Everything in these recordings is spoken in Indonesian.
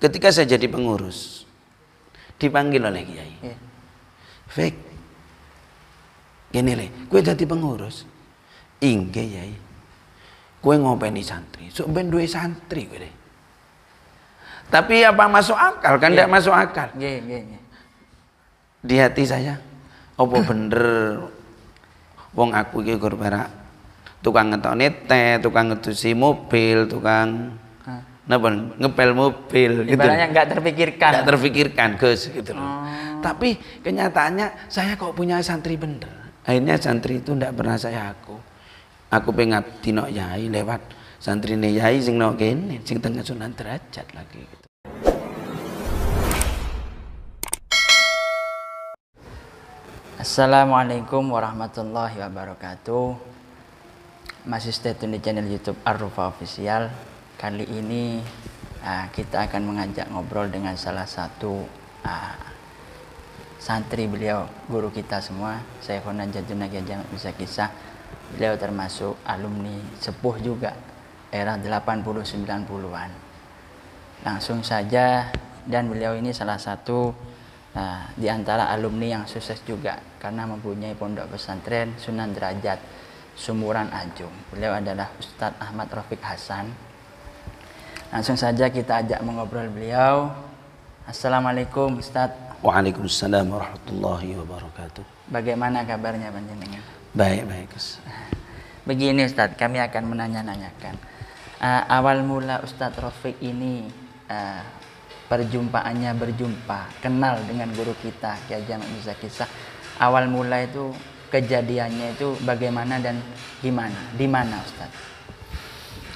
ketika saya jadi pengurus, dipanggil oleh Kiai. Fik, gini le, kue jadi pengurus. Inggih Yai. Kue ngopeni santri, sok ben duwe santri kue deh. Tapi apa masuk akal? Kan tidak masuk akal. Di hati saya, apa bener wong aku iki gur perak tukang ngetokne teh, tukang ngedusi mobil, tukang ngepel mobil gitu. Ibaratnya nggak terpikirkan. Nggak terpikirkan, Gus, gitu loh. Tapi kenyataannya saya kok punya santri bener. Akhirnya santri itu ndak pernah saya aku. Aku pengabdi nok Yai lewat santrine Yai sing nok kene, sing teng Sunan Derajat lagi gitu. Assalamualaikum warahmatullahi wabarakatuh. Masih stay tune di channel YouTube Ar-Rufa Official. Kali ini kita akan mengajak ngobrol dengan salah satu santri beliau, guru kita semua, Syekhona Jaduna Kiai Haji Ahmad Mirza Kisah. Beliau termasuk alumni sepuh juga era 80-90-an. Langsung saja, dan beliau ini salah satu di antara alumni yang sukses juga karena mempunyai pondok pesantren Sunan Derajat Sumuran Ajung. Beliau adalah Ustadz Ahmad Rafiq Hasan. Langsung saja kita ajak mengobrol beliau. Assalamualaikum Ustadz. Waalaikumsalam warahmatullahi wabarakatuh. Bagaimana kabarnya panjenengan? Baik, Gus. Begini Ustadz, kami akan menanya-nanyakan. Awal mula Ustadz Rafiq ini perjumpaannya berjumpa, kenal dengan guru kita Kiai Haji Ahmad Mirza Kisah. Awal mula itu kejadiannya itu bagaimana dan gimana? Di mana Ustadz?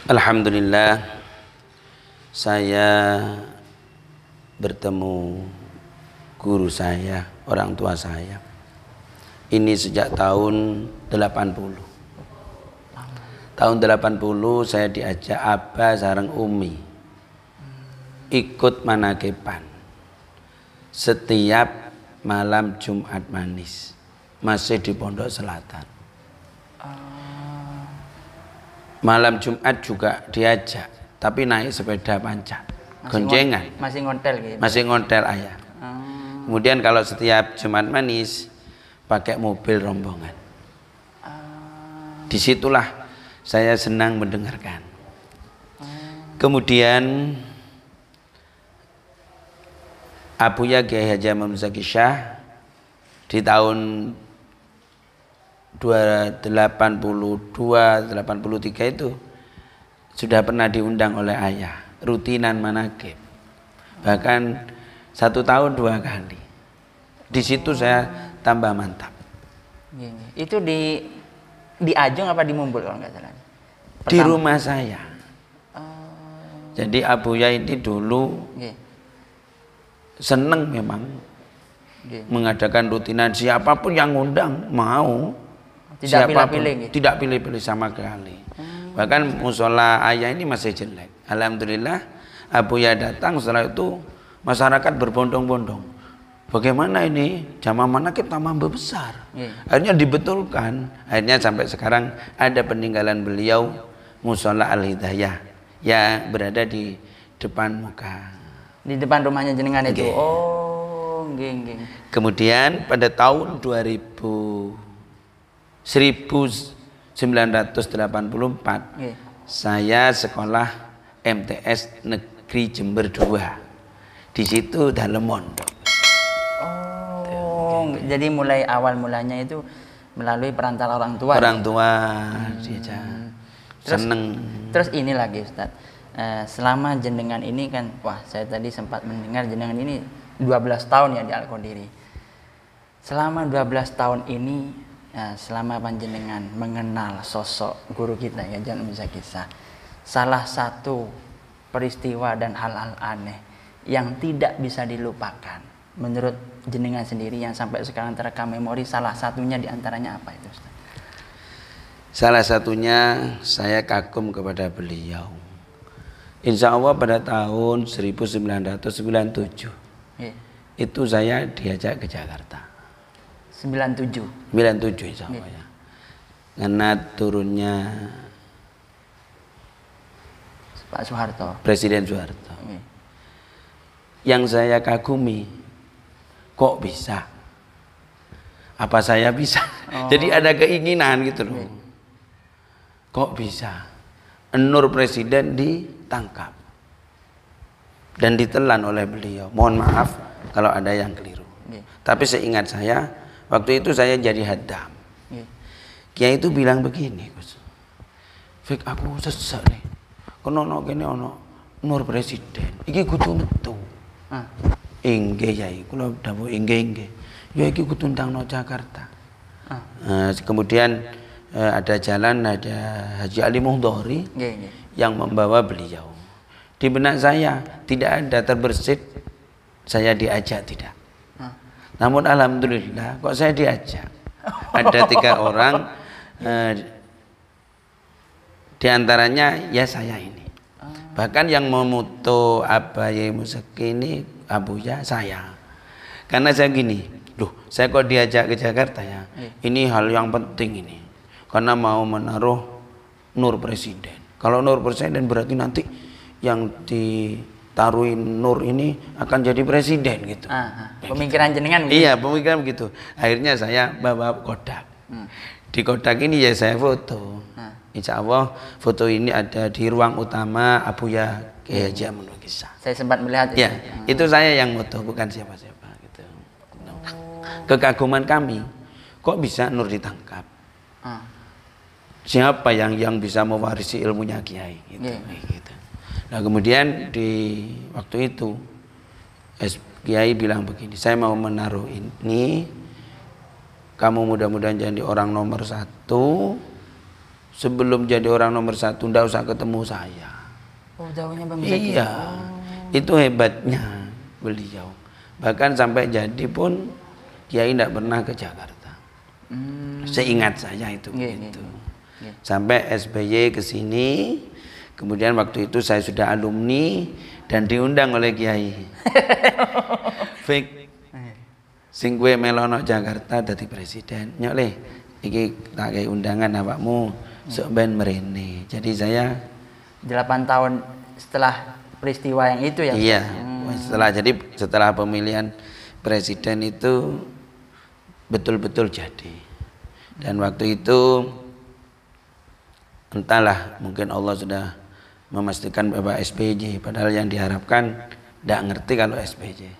Alhamdulillah, saya bertemu guru saya, orang tua saya. Ini sejak tahun 80. Tahun 80 saya diajak Abah sareng Umi ikut manakepan setiap malam Jumat Manis, masih di Pondok Selatan. Malam Jumat juga diajak, tapi naik sepeda panjang, goncengan. Masih ngontel gitu. Masih ngontel ayah. Kemudian kalau setiap Jumat Manis pakai mobil rombongan. Disitulah saya senang mendengarkan. Kemudian Abuya Kiai Haji Ahmad Mirza Kisah di tahun 82-83 itu sudah pernah diundang oleh ayah, rutinan manakib. Bahkan 1 tahun 2 kali. Di situ saya tambah mantap. Itu di Ajung apa di Mumbul kalau nggak salah? Di rumah saya. Jadi Abuya ini dulu seneng memang mengadakan rutinan, siapapun yang ngundang mau. Tidak pilih-pilih. Tidak pilih-pilih sama sekali. Bahkan musola ayah ini masih jelek. Alhamdulillah Abuya datang, setelah itu masyarakat berbondong-bondong. Bagaimana ini jamaah manakib tambah besar. Akhirnya dibetulkan. Akhirnya sampai sekarang ada peninggalan beliau, Musola Al-Hidayah yang berada di depan muka. Di depan rumahnya jenengan itu. Kemudian pada tahun 1984 saya sekolah MTS Negeri Jember 2. Di situ dalam mondok. Jadi mulai awal mulanya itu melalui perantara orang tua. Orang tua seneng. Terus ini lagi Ustadz, selama jenengan ini kan, wah saya tadi sempat mendengar jenengan ini 12 tahun ya di Al-Qadiri. Selama 12 tahun ini, selama panjenengan mengenal sosok guru kita ya Haji Ahmad Mirza Kisah, salah satu peristiwa dan hal-hal aneh yang tidak bisa dilupakan menurut jenengan sendiri yang sampai sekarang terekam memori, salah satunya diantaranya apa itu Ustaz? Salah satunya saya kagum kepada beliau. Insya Allah pada tahun 1997 itu saya diajak ke Jakarta. 97 insya Allah ya. Karena turunnya Pak Soeharto, Presiden Soeharto. yang saya kagumi, kok bisa? Apa saya bisa? Jadi ada keinginan gitu loh. Kok bisa? Nur Presiden ditangkap dan ditelan oleh beliau. Mohon maaf kalau ada yang keliru. Tapi seingat saya, waktu itu saya jadi hadam. Kiai itu bilang begini, Gus. Fik aku sesek nih. Kono kene ono Nur Presiden. Iki kudu metu. Inggih Yai, kula dawuh inggih. Ya iki kudu ndangno Jakarta. Kemudian ada jalan, ada Haji Ali Muhdhari yang membawa beliau. Di benak saya tidak ada terbersit saya diajak, tidak. Namun alhamdulillah kok saya diajak. Ada 3 orang, di antaranya ya saya ini. Bahkan yang memutu Abaye Museki ini Abuya saya. Karena saya gini, loh saya kok diajak ke Jakarta ya. Ini hal yang penting ini. Karena mau menaruh Nur Presiden. Kalau Nur Presiden berarti nanti yang ditaruhin Nur ini akan jadi presiden gitu. Pemikiran jenengan gitu. Iya, pemikiran begitu. Akhirnya saya bawa kodak. Di kodak ini ya saya foto. Insya Allah foto ini ada di ruang utama Abuya Kiai Haji Amanul Kisah. Saya sempat melihat. Ya, itu saya yang foto, bukan siapa-siapa gitu. Kekaguman kami, kok bisa Nur ditangkap? Siapa yang bisa mewarisi ilmunya Kiai gitu. Gitu. Nah kemudian di waktu itu Kiai bilang begini, saya mau menaruh ini, kamu mudah-mudahan jadi orang nomor 1. Sebelum jadi orang nomor 1 ndak usah ketemu saya. Jauhnya Bang Museki. Iya, itu hebatnya beliau. Bahkan sampai jadi pun Kiai ndak pernah ke Jakarta. Seingat saya itu gitu. Sampai SBY ke sini. Kemudian waktu itu saya sudah alumni dan diundang oleh Kiai. Fik sing kowe melono Jakarta dadi presiden. Nyok le iki tak kei undangan awakmu sok ben mrene. Jadi saya 8 tahun setelah peristiwa yang itu ya. Iya. Setelah pemilihan presiden itu betul-betul jadi. Dan waktu itu entahlah, mungkin Allah sudah memastikan Bapak SBY, padahal yang diharapkan tidak ngerti kalau SBY.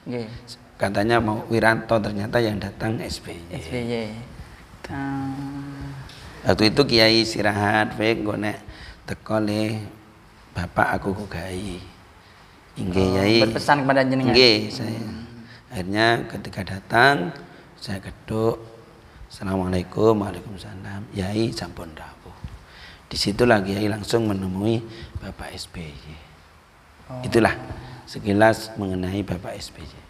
Katanya mau Wiranto, ternyata yang datang SBY. Waktu itu Kiai istirahat, Fik nek teko le Bapak aku kok gai. Inggih Yai. Berpesan kepada jenengan. Nggih, saya. Akhirnya ketika datang saya keduk, Assalamualaikum, Waalaikumsalam. Yai sampun dawuh. Disitulah Kiai langsung menemui Bapak SBY. Itulah sekilas mengenai Bapak SBY.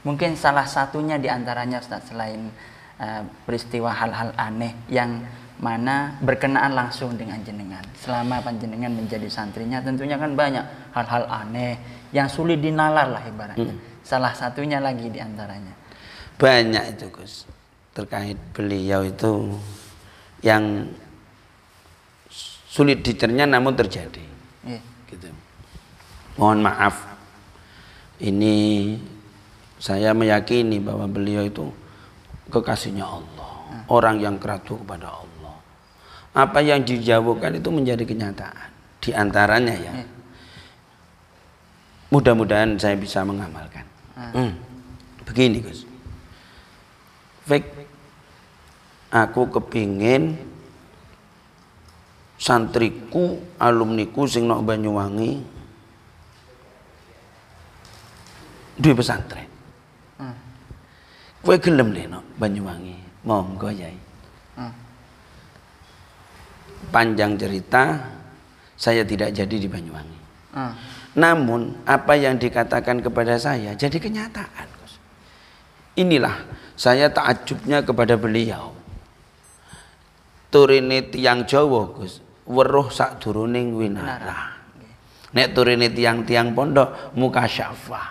Mungkin salah satunya diantaranya Ustaz, selain peristiwa hal-hal aneh yang mana berkenaan langsung dengan jenengan. Selama panjenengan menjadi santrinya tentunya kan banyak hal-hal aneh yang sulit dinalar lah ibaratnya. Salah satunya lagi diantaranya. Banyak itu Gus. Terkait beliau itu yang sulit dicerna namun terjadi. Gitu. Mohon maaf. Ini saya meyakini bahwa beliau itu kekasihnya Allah, orang yang keratu kepada Allah. Apa yang dijauhkan itu menjadi kenyataan. Di antaranya ya, mudah-mudahan saya bisa mengamalkan. Begini Gus, Fik, aku kepingin santriku, alumniku sing nok Banyuwangi duwe pesantren. Kowe gelem le nok Banyuwangi? Monggo Yai. Panjang cerita, saya tidak jadi di Banyuwangi. Namun apa yang dikatakan kepada saya jadi kenyataan. Inilah saya takjubnya kepada beliau. Turine tiyang Jawa Gus, weruh sadurunge winara. Nek turine tiang-tiang pondok mukasyafah.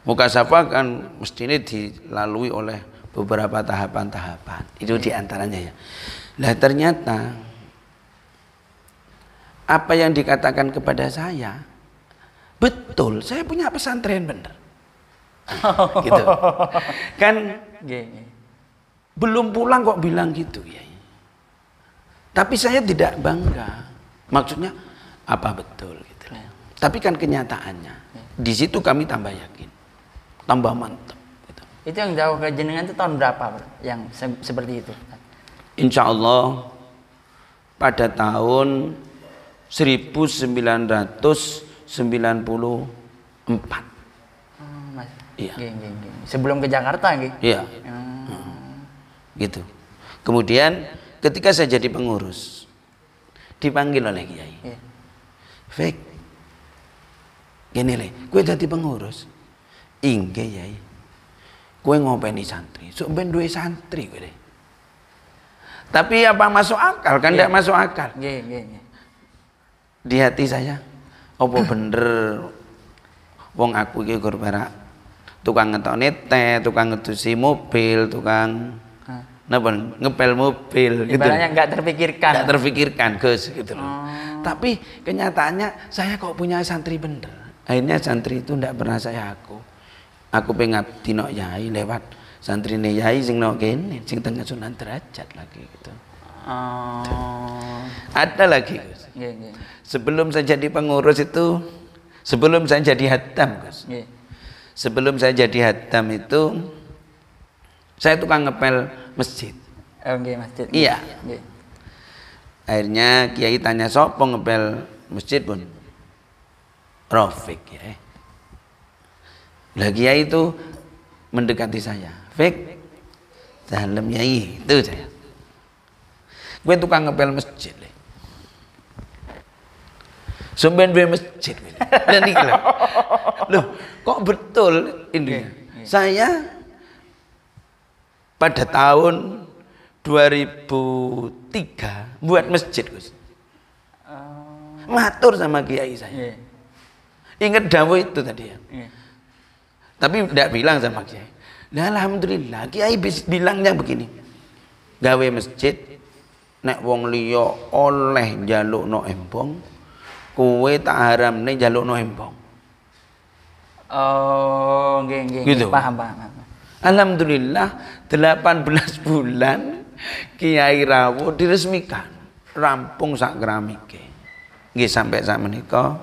Mukasyafah kan mestinya dilalui oleh beberapa tahapan-tahapan. Itu diantaranya ya. Nah ternyata apa yang dikatakan kepada saya betul, saya punya pesantren bener. Gitu. Kan belum pulang kok bilang gitu ya. Tapi saya tidak bangga. Maksudnya apa betul gitu. Tapi kan kenyataannya di situ kami tambah yakin, tambah mantap. Gitu. Itu yang jauh ke jenengan itu tahun berapa, Bro? Yang seperti itu? Insya Allah pada tahun 1994. Iya. Sebelum ke Jakarta, gitu. Iya. Gitu. Kemudian ketika saya jadi pengurus, dipanggil oleh Kiai. Iya. Fek, gini le, gue jadi pengurus. Inge Yai, gue ngopeni santri. Sok ben duwe santri gue deh. Tapi apa masuk akal? Kan tidak masuk akal. Di hati saya, apa bener wong aku iki gur perak tukang ngetokne teh, tukang ngedusi mobil, tukang ngepel mobil gitu. Ibaratnya nggak terpikirkan. Nggak terpikirkan, Gus gitu loh. Tapi kenyataannya saya kok punya santri bener. Akhirnya santri itu ndak pernah saya aku. Aku pengabdi nok yai lewat santrine yai sing nok kene, sing tengah Sunan Derajat lagi gitu. Ada lagi, Gus. Sebelum saya jadi pengurus itu, sebelum saya jadi hatam, Gus. Sebelum saya jadi hatam itu, saya tukang ngepel masjid. Masjid. Iya. Akhirnya Kiai tanya sopo ngepel masjid pun. Rafiq ya. Lah Kiai itu mendekati saya. Fik, dalam Yai itu saya. Gue tukang ngepel masjid. Sampeyan duwe masjid. Dan iki lho. Loh, kok betul ini? Saya pada tahun 2003 buat masjid, Gus. Matur sama Kiai saya. Ingat dawuh itu tadi ya. Tapi tidak bilang sama Kiai. Nah, alhamdulillah Kiai bilangnya begini. Gawe masjid nek wong liya oleh njalukno embong, kowe tak haramne njalukno embong. Oh, nggih. Gitu. Paham. Alhamdulillah 18 bulan Kiai Rawuh diresmikan, rampung sak keramike. Nggih sampai sak menika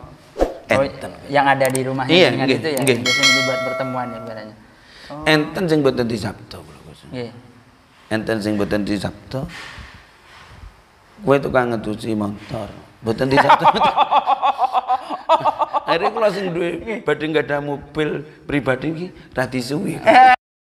enten. Yang ada di rumahnya dengan itu ya. Biasanya dibuat pertemuan ya barangnya. Enten sing boten disabda kula Gus. Nggih. Enten sing boten disabda. Kowe tukang ngedusi motor, boten disabda. Akhirnya kula sing duwe badhe nggadah mobil pribadi iki ra disuwi.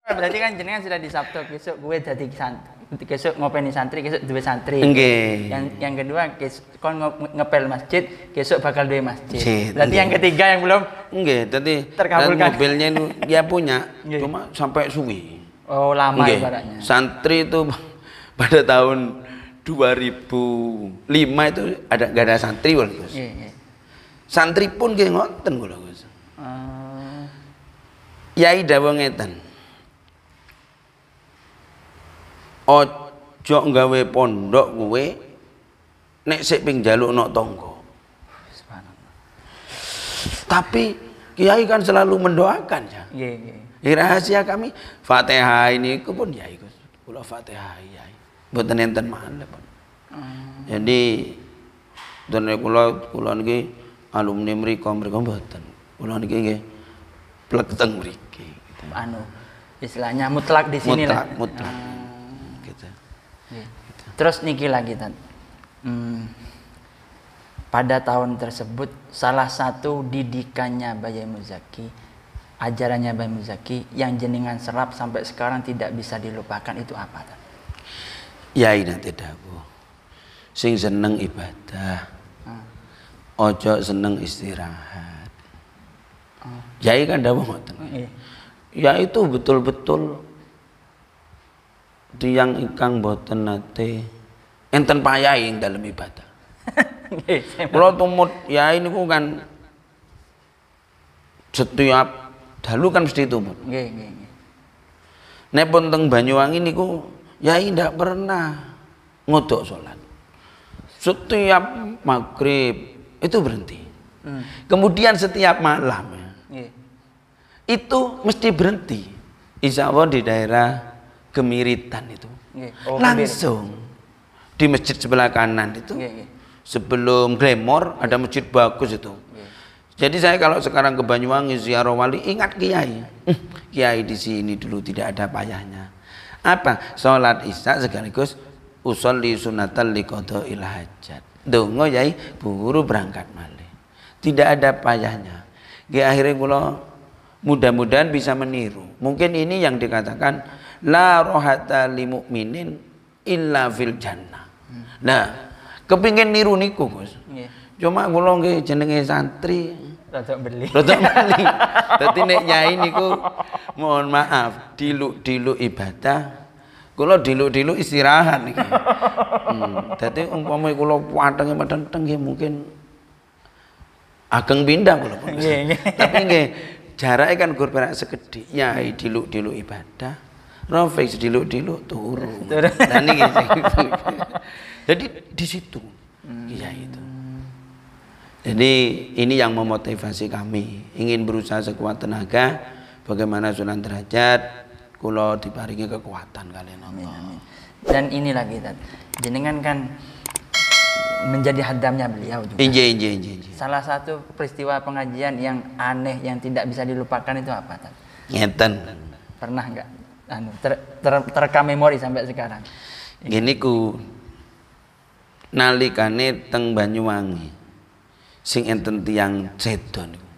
Berarti kan jenengan sudah disabda besok gue dadi santri, besok ngopeni santri, besok duwe santri. Nggih. Yang kedua kon ngepel masjid, besok bakal duwe masjid. Berarti yang ketiga yang belum nggih, dadi terkabulkan. Mobilnya itu dia punya, cuma sampai suwi. Oh, lama ibaratnya. Santri itu pada tahun 2005 itu enggak ada santri lho, Gus. Santri pun nggih ngoten kula, Gus. Yai dawuh ngeten. Ojo nggawe pondok kowe nek sik ping njalukno tangga. Subhanallah. Tapi Kiai kan selalu mendoakan ya. Nggih. Rahasia kami Fatihah ini pun Yai Gus. Kula Fatihah Yai. Mboten enten malih, Pak. Jadi dene kula niki alumni mriku mboten. Kula niki nggih plek teng mriki gitu. Istilahnya mutlak di sini lah. Mutlak. Terus niki lagi pada tahun tersebut salah satu didikannya Bayi Muzaki, ajarannya Bayi Muzaki yang jenengan serap sampai sekarang tidak bisa dilupakan itu apa? Yai nanti dawuh sing seneng ibadah, ojo seneng istirahat. Yai kan dawuh ngoten. Ya itu betul-betul tiyang ingkang boten nate enten payahe ing dalem ibadah. Kula tumut yai niku kan setiap dalu kan mesti tumut. Nggih. Nek pun teng Banyuwangi niku yai ndak pernah ngodok salat. Setiap maghrib itu berhenti. Kemudian setiap malam Nggih. itu mesti berhenti. Insya Allah di daerah Gemiritan itu. Nggih. Oh, Langsung di masjid sebelah kanan itu. Nggih, nggih. Sebelum Glamour ada masjid bagus itu. Jadi saya kalau sekarang ke Banyuwangi ziarah wali ingat kiai. Kiai di sini dulu tidak ada payahnya. Apa? Sholat isya sekaligus usolli sunatan liqada'il hajat. Dongo yai buru berangkat malih. Tidak ada payahnya. Akhirnya kula mudah-mudahan bisa meniru. Mungkin ini yang dikatakan la rohata li mu'minin illa fil jannah. Nah, kepingin niru niku Gus. Cuma kula nggih jenenge santri Rodok beli. Dadi nek nyai niku mohon maaf, diluk-diluk ibadah. Kula diluk-diluk istirahat niki. Dadi umpama kula watenge meteng nggih mungkin ageng pindah kula. Tapi nggih jarake kan gur perak sekedhik. Nyai diluk-diluk ibadah. Rafiq diluk-diluk turu. Lah niki. Jadi di situ kiai itu. Jadi ini yang memotivasi kami, ingin berusaha sekuat tenaga bagaimana Sunan Derajat kula diparingi kekuatan kalian Allah. Dan ini lagi Tat, jenengan kan menjadi hadamnya beliau juga. Inje. Salah satu peristiwa pengajian yang aneh yang tidak bisa dilupakan itu apa Tat? Ngeten. Pernah nggak terekam memori sampai sekarang? Gini ku nalikane teng Banyuwangi sing enten tiyang sedo niku.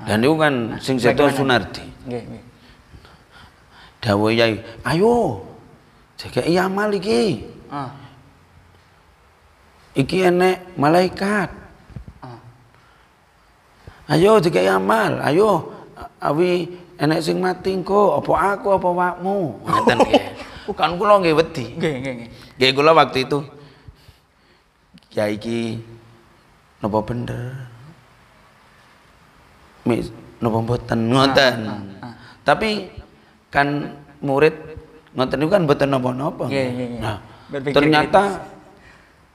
Dan niku kan sing sedo Sunardi. Nggih, nggih. Dawuh Yai, "Ayo. Jageki amal iki. Iki enek malaikat. Ayo jageki amal, ayo. Awi enek sing mati engko, apa aku apa wakmu." Ngoten nggih. Kan kula nggih wedi. Nggih. Nggih kula waktu itu Yai iki napa bener napa mboten ngoten. Tapi kan murid ngoten niku kan mboten napa-napa. Nah, ternyata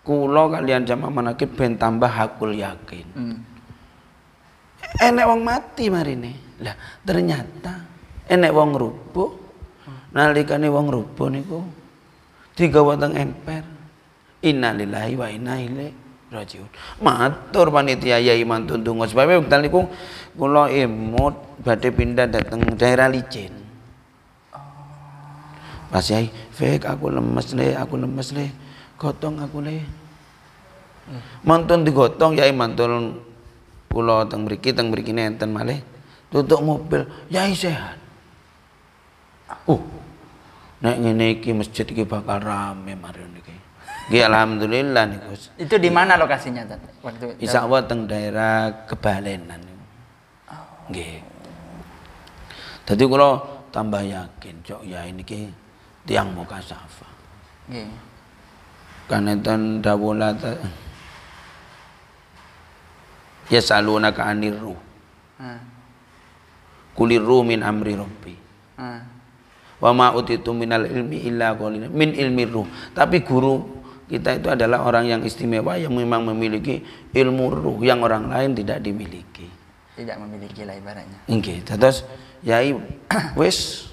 kula kalian jamaah manakib ben tambah hakul yakin. Enek wong mati marine. Lah ternyata enek wong rubuh. Nalikane wong rubuh niku digawa teng emper. Innalillahi wa inna ilaihi rajiun. Matur panitia Yai mantun donga sebab wekdal niku kula emut badhe pindah dateng daerah licin. Pas Yai, "Fek aku lemes le. Gotong aku le." Mantun digotong Yai mantun kula teng mriki enten malih tutuk mobil. Yai sehat. Nek ngene iki masjid iki bakal rame mari niki. Nggih alhamdulillah niku. Itu di mana lokasinya Tat? Waktu Insya Allah teng daerah Kebalenan. Nggih. Dadi kula tambah yakin cok ya niki tiyang mukasafa. Nggih. Kan enten dawuh ya salunaka anir ruh. Kulir ruh min amri rabbi. Wa ma utitu minal ilmi illa qalil min ilmi ruh. Tapi guru kita itu adalah orang yang istimewa yang memang memiliki ilmu ruh yang orang lain tidak dimiliki. Tidak memiliki lah ibaratnya. Nggih, terus Yai wis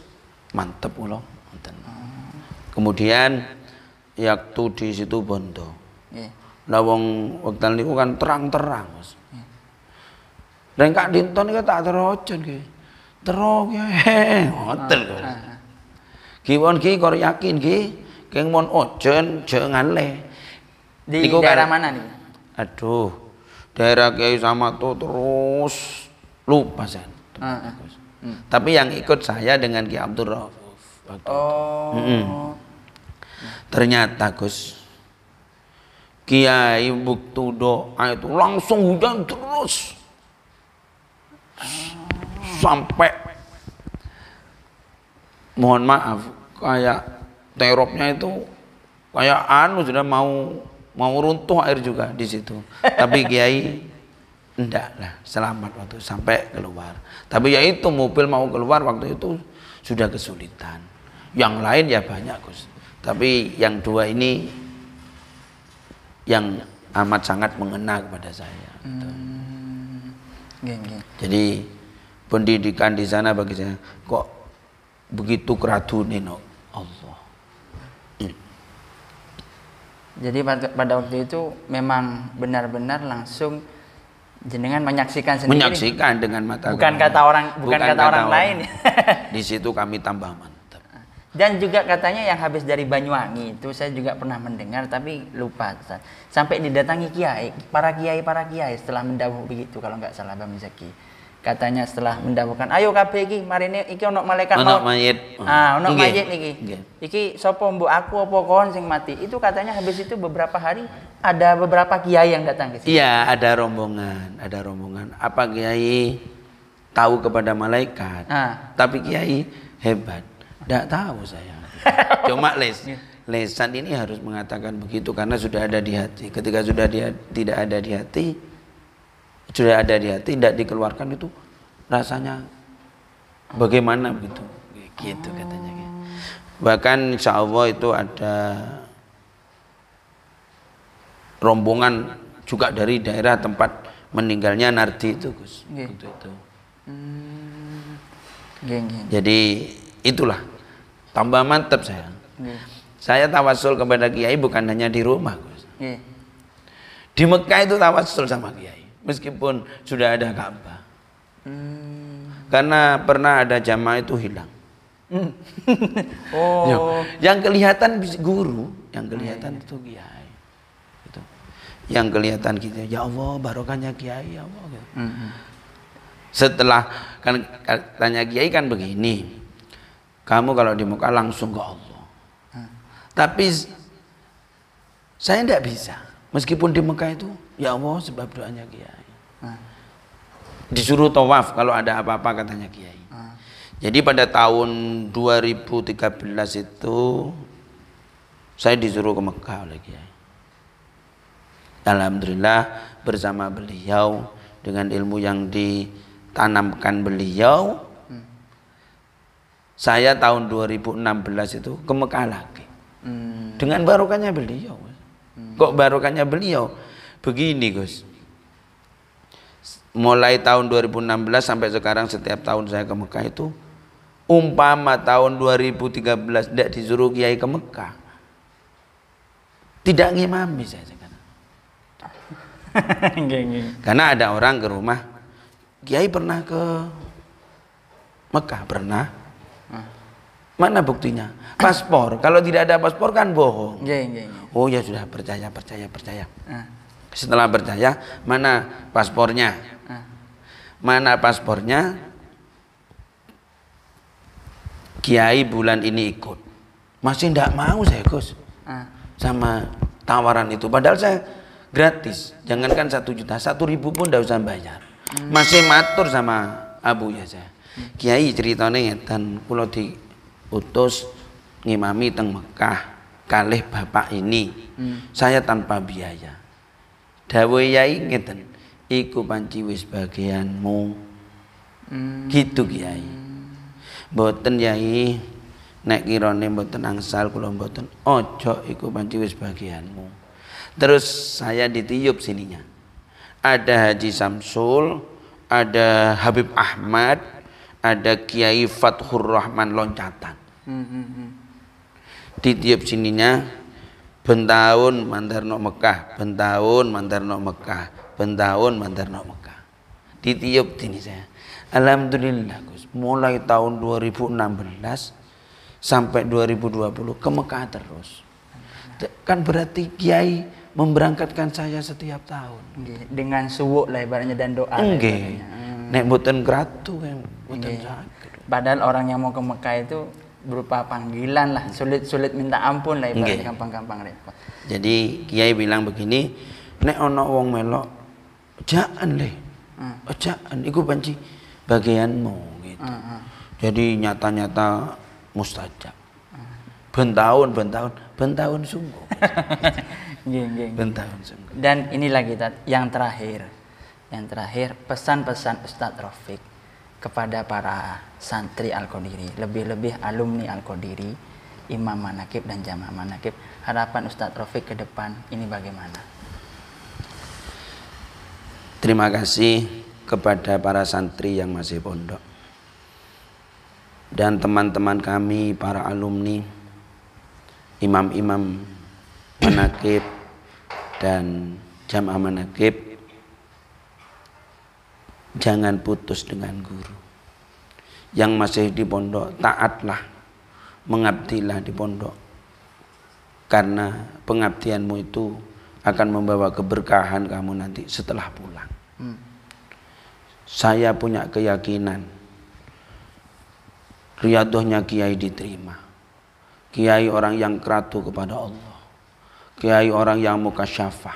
mantep kula ngoten. Kemudian waktu di situ Bondo. Nggih. Lah wong wekdal niku kan terang-terang, Mas. Reng Kak Dinton iki tak terojon nggih. Terong ya ngoten kok. Kiwon ki kok yakin ki keng mon ojen jangan le. Di daerah mana nih? Aduh, daerah Kiai Samato terus lupa saya. Tapi yang ikut saya dengan Ki Abdul Rauf. Ternyata Gus Kiai buktu doa itu langsung hujan terus sampai mohon maaf kayak teropnya itu kayak sudah mau runtuh air juga di situ. Tapi Kiai enggak lah, selamat waktu sampai keluar. Tapi ya itu mobil mau keluar waktu itu sudah kesulitan. Yang lain ya banyak Gus. Tapi yang dua ini yang amat sangat mengena kepada saya. Jadi pendidikan di sana bagi saya kok begitu keradune no Allah. Jadi pada waktu itu memang benar-benar langsung jenengan menyaksikan sendiri. Menyaksikan dengan mata. Bukan kata orang lain. Di situ kami tambah mantap. Dan juga katanya yang habis dari Banyuwangi itu saya juga pernah mendengar tapi lupa. Sampai didatangi kiai, para kiai setelah mendawuh begitu kalau nggak salah Bang Zaki. Katanya setelah mendawuhkan, ayo kabeh iki marine iki ono malaikat maut. Ono mayit. Ono mayit iki. Iki sapa mbok aku apa kon sing mati. Itu katanya habis itu beberapa hari ada beberapa kiai yang datang ke sini. Iya, ada rombongan. Apa kiai tahu kepada malaikat? Tapi kiai hebat. Tidak tahu saya. Cuma lesan ini harus mengatakan begitu karena sudah ada di hati. Ketika sudah tidak ada di hati, tidak dikeluarkan itu rasanya bagaimana begitu, gitu katanya. Bahkan insya Allah itu ada rombongan juga dari daerah tempat meninggalnya Nardi itu, Gus. Gitu itu. Jadi itulah tambah mantap saya. Saya tawasul kepada kiai bukan hanya di rumah, Gus. Di Mekah itu tawasul sama kiai. Meskipun sudah ada Ka'bah. Karena pernah ada jamaah itu hilang. Yang kelihatan guru, yang kelihatan itu kiai. Gitu. Yang kelihatan gitu, ya Allah barokahnya kiai ya Allah. Gitu. Setelah kan tanya kiai kan begini, kamu kalau di Mekah langsung ke Allah. Tapi saya tidak bisa. Meskipun di Mekah itu, ya Allah sebab doanya kiai. Disuruh tawaf kalau ada apa-apa katanya kiai. Jadi pada tahun 2013 itu saya disuruh ke Mekah oleh kiai. Alhamdulillah bersama beliau dengan ilmu yang ditanamkan beliau, saya tahun 2016 itu ke Mekah lagi. Dengan barokahnya beliau. Kok barokahnya beliau? Begini Gus, mulai tahun 2016 sampai sekarang setiap tahun saya ke Mekah itu, umpama tahun 2013 tidak disuruh kiai ke Mekah, tidak ngimami saya sekarang. Karena ada orang ke rumah, kiai pernah ke Mekah? Pernah. Mana buktinya? Paspor. Kalau tidak ada paspor kan bohong. Oh ya sudah, percaya. Setelah percaya, mana paspornya? Mana paspornya? Kiai bulan ini ikut. Masih tidak mau saya Gus sama tawaran itu. Padahal saya gratis. Jangankan 1 juta, 1.000 pun tidak usah bayar. Masih matur sama Abu ya saya. Kiai ceritanya ngeten, kula diutus ngimami teng Mekah kalih bapak ini. Saya tanpa biaya. Dawuh yai ngeten, iku panci wis bagianmu. Gitu kiai. Mboten yai, nek kirane mboten angsal kula mboten. Ojo iku panci wis bagianmu. Terus saya ditiup sininya. Ada Haji Samsul, ada Habib Ahmad, ada Kiai Fathur Rahman loncatan. Ditiup sininya, bentahun mandarno Mekah, bentahun mandarno Mekah, bentahun mandarno Mekah. Ditiup sini saya. Alhamdulillah Gus, mulai tahun 2016 sampai 2020 ke Mekah terus. Kan berarti kiai memberangkatkan saya setiap tahun. Dengan suwuk lah ibaratnya dan doa. Nek mboten kratu kan mboten saged. Padahal orang yang mau ke Mekah itu berupa panggilan lah, sulit minta ampun lah ibaratnya, gampang-gampang repot. Jadi kiai bilang begini, nek ono wong melok jaan le. Jaan iku panci bagianmu gitu. Jadi nyata-nyata mustajab. Bentahun sungguh. Bentahun sungguh. Dan inilah kita yang terakhir pesan-pesan Ustadz Rafiq kepada para santri Al-Qadiri, lebih-lebih alumni Al-Qadiri, imam manakib dan jamaah manakib. Harapan Ustadz Rafiq ke depan ini bagaimana? Terima kasih kepada para santri yang masih pondok dan teman-teman kami para alumni, imam-imam manakib dan jamaah manakib. Jangan putus dengan guru. Yang masih di pondok, taatlah, mengabdilah di pondok, karena pengabdianmu itu akan membawa keberkahan kamu nanti setelah pulang. Saya punya keyakinan riadohnya kiai diterima. Kiai orang yang keratu kepada Allah, kiai orang yang mukasyafah.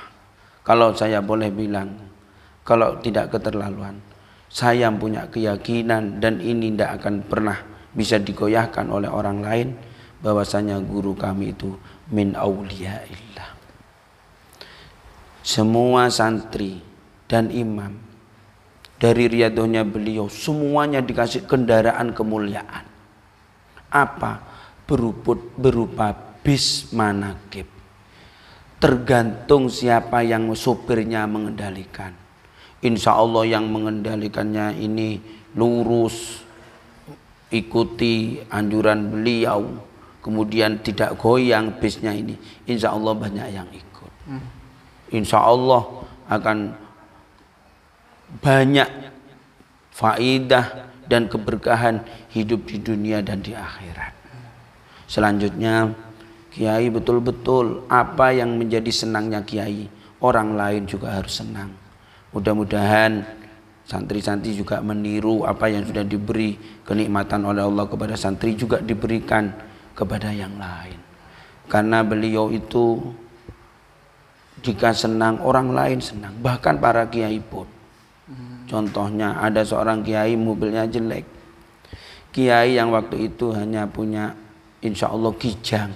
Kalau saya boleh bilang, kalau tidak keterlaluan, saya punya keyakinan dan ini tidak akan pernah bisa digoyahkan oleh orang lain, bahwasanya guru kami itu min auliyaillah. Semua santri dan imam dari riadohnya beliau semuanya dikasih kendaraan kemuliaan. Apa? Berupa bis manakib. Tergantung siapa yang sopirnya mengendalikan. Insya Allah yang mengendalikannya ini lurus, ikuti anjuran beliau, kemudian tidak goyang bisnya ini, insya Allah banyak yang ikut. Insya Allah akan banyak faidah dan keberkahan hidup di dunia dan di akhirat. Selanjutnya, kiai betul-betul apa yang menjadi senangnya kiai, orang lain juga harus senang. Mudah-mudahan santri-santri juga meniru apa yang sudah diberi kenikmatan oleh Allah kepada santri juga diberikan kepada yang lain. Karena beliau itu jika senang, orang lain senang, bahkan para kiai pun. Contohnya ada seorang kiai mobilnya jelek. Kiai yang waktu itu hanya punya insya Allah kijang.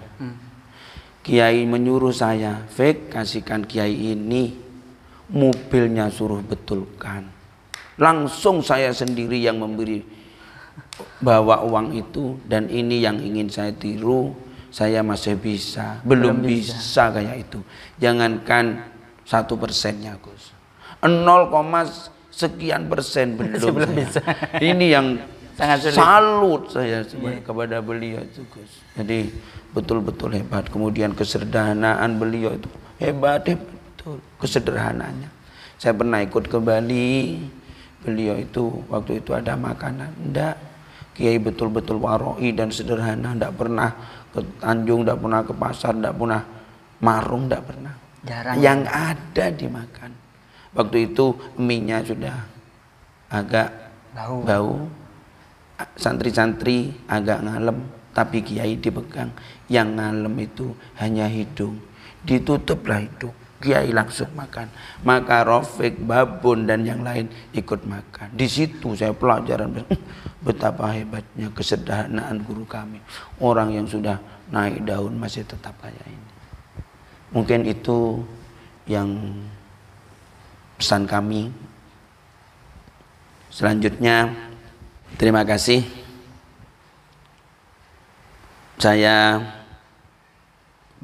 Kiai menyuruh saya, Fik, kasihkan kiai ini mobilnya, suruh betulkan. Langsung saya sendiri yang memberi, bawa uang itu, dan ini yang ingin saya tiru. Saya masih bisa, belum bisa kayak itu. Jangankan 1%-nya Gus, 0, sekian persen belum bisa. Ini yang sangat salut saya kepada beliau itu Gus. Jadi betul-betul hebat. Kemudian kesederhanaan beliau itu hebat betul, kesederhanaannya. Saya pernah ikut ke Bali, beliau itu waktu itu ada makanan, enggak, kiai betul-betul waroi dan sederhana, enggak pernah ke Tanjung, enggak pernah ke pasar, enggak pernah marung, enggak pernah. Jarang. Yang ada dimakan. Waktu itu mie-nya sudah agak bau, santri-santri agak ngalem, tapi kiai dipegang. Yang ngalem itu hanya hidung, ditutuplah hidung, kiai langsung makan. Maka Rafiq, Babun dan yang lain ikut makan. Di situ saya pelajaran betapa hebatnya kesederhanaan guru kami. Orang yang sudah naik daun masih tetap kayak ini. Mungkin itu yang pesan kami. Selanjutnya, terima kasih. Saya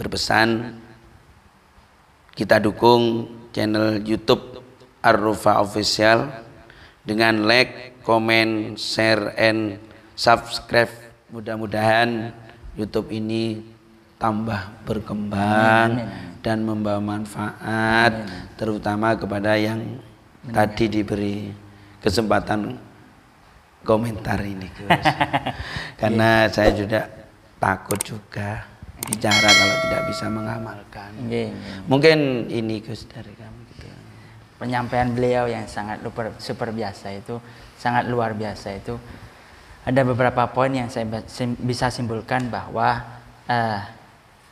berpesan, kita dukung channel YouTube Ar-Rufa Official dengan like, comment, share, and subscribe. Mudah-mudahan YouTube ini tambah berkembang dan membawa manfaat, terutama kepada yang tadi diberi kesempatan komentar ini Gus. Karena saya juga takut juga bicara kalau tidak bisa mengamalkan. Mungkin ini Gus dari kami gitu. Penyampaian beliau yang sangat super biasa itu, sangat luar biasa itu. Ada beberapa poin yang saya bisa simpulkan bahwa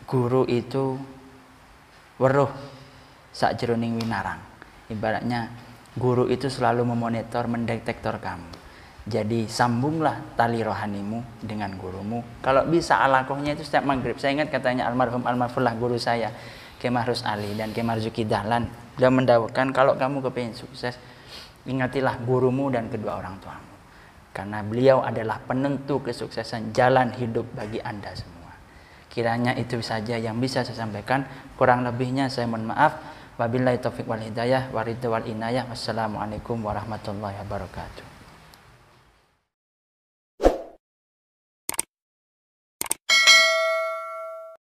guru itu weruh sakjroning winarang. Ibaratnya guru itu selalu memonitor, mendetektor kamu. Jadi sambunglah tali rohanimu dengan gurumu. Kalau bisa alakohnya itu setiap maghrib. Saya ingat katanya almarhumlah guru saya, Kiai Mahrus Ali dan Kiai Marzuki Dahlan. Beliau mendawuhkan, kalau kamu kepingin sukses, ingatilah gurumu dan kedua orang tuamu. Karena beliau adalah penentu kesuksesan jalan hidup bagi Anda semua. Kiranya itu saja yang bisa saya sampaikan. Kurang lebihnya saya mohon maaf. Wabillahi taufiq wal hidayah, waridho wal inayah. Wassalamualaikum warahmatullahi wabarakatuh.